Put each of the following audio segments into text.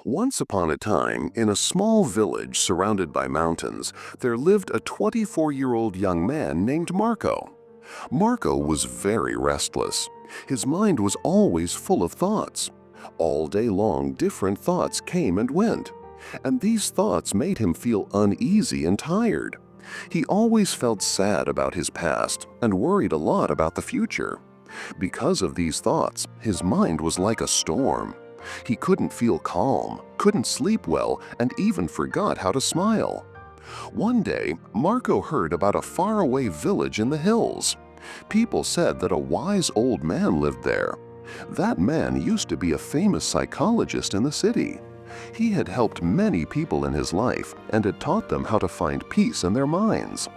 Once upon a time, in a small village surrounded by mountains, there lived a 24-year-old young man named Marco. Marco was very restless. His mind was always full of thoughts. All day long, different thoughts came and went, and these thoughts made him feel uneasy and tired. He always felt sad about his past and worried a lot about the future. Because of these thoughts, his mind was like a storm. He couldn't feel calm, couldn't sleep well, and even forgot how to smile. One day, Marco heard about a faraway village in the hills. People said that a wise old man lived there. That man used to be a famous psychologist in the city. He had helped many people in his life and had taught them how to find peace in their minds.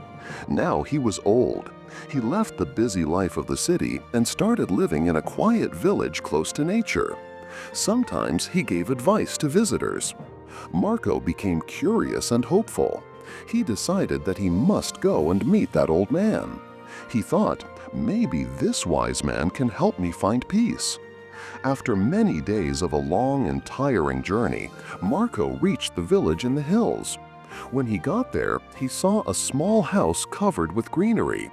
Now he was old. He left the busy life of the city and started living in a quiet village close to nature. Sometimes he gave advice to visitors. Marco became curious and hopeful. He decided that he must go and meet that old man. He thought, maybe this wise man can help me find peace. After many days of a long and tiring journey, Marco reached the village in the hills. When he got there, he saw a small house covered with greenery.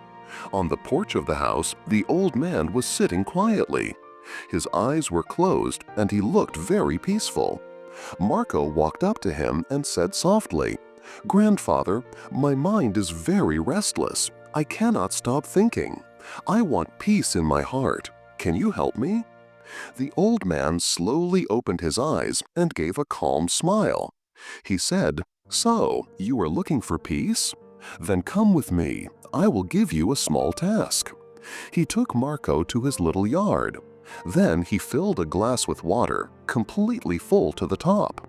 On the porch of the house, the old man was sitting quietly. His eyes were closed and he looked very peaceful. Marco walked up to him and said softly, "Grandfather, my mind is very restless. I cannot stop thinking. I want peace in my heart. Can you help me?" The old man slowly opened his eyes and gave a calm smile. He said, "So, you are looking for peace? Then come with me. I will give you a small task." He took Marco to his little yard. Then he filled a glass with water, completely full to the top.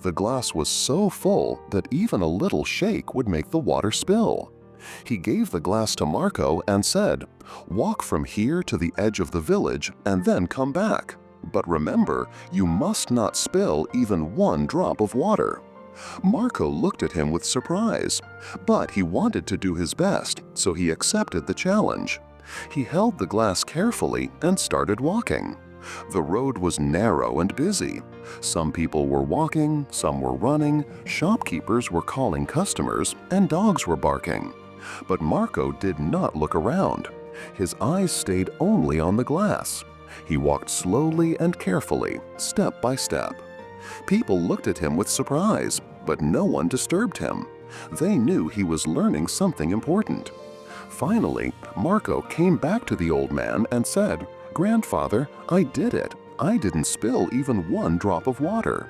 The glass was so full that even a little shake would make the water spill. He gave the glass to Marco and said, "Walk from here to the edge of the village and then come back. But remember, you must not spill even one drop of water." Marco looked at him with surprise, but he wanted to do his best, so he accepted the challenge. He held the glass carefully and started walking. The road was narrow and busy. Some people were walking, some were running, shopkeepers were calling customers, and dogs were barking. But Marco did not look around. His eyes stayed only on the glass. He walked slowly and carefully, step by step. People looked at him with surprise, but no one disturbed him. They knew he was learning something important. Finally, Marco came back to the old man and said, "Grandfather, I did it. I didn't spill even one drop of water."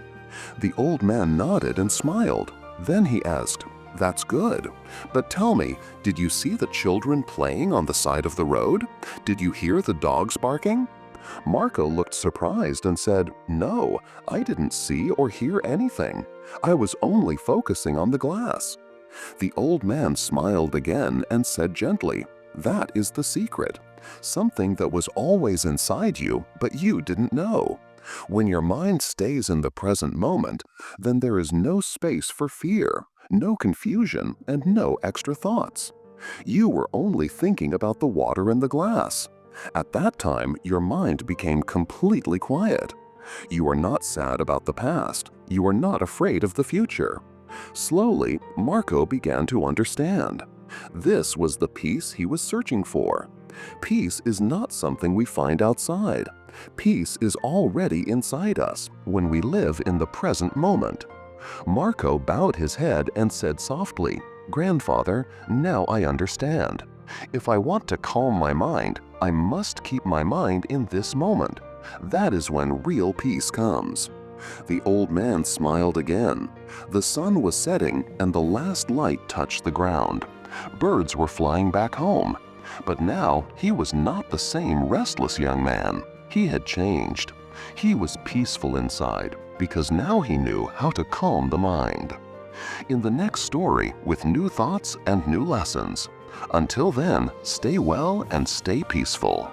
The old man nodded and smiled. Then he asked, "That's good. But tell me, did you see the children playing on the side of the road? Did you hear the dogs barking?" Marco looked surprised and said, "No, I didn't see or hear anything. I was only focusing on the glass." The old man smiled again and said gently, "That is the secret. Something that was always inside you, but you didn't know. When your mind stays in the present moment, then there is no space for fear, no confusion, and no extra thoughts. You were only thinking about the water in the glass. At that time, your mind became completely quiet. You are not sad about the past. You are not afraid of the future." Slowly, Marco began to understand. This was the peace he was searching for. Peace is not something we find outside. Peace is already inside us when we live in the present moment. Marco bowed his head and said softly, "Grandfather, now I understand. If I want to calm my mind, I must keep my mind in this moment. That is when real peace comes." The old man smiled again. The sun was setting and the last light touched the ground. Birds were flying back home. But now he was not the same restless young man. He had changed. He was peaceful inside because now he knew how to calm the mind. In the next story with new thoughts and new lessons. Until then, stay well and stay peaceful.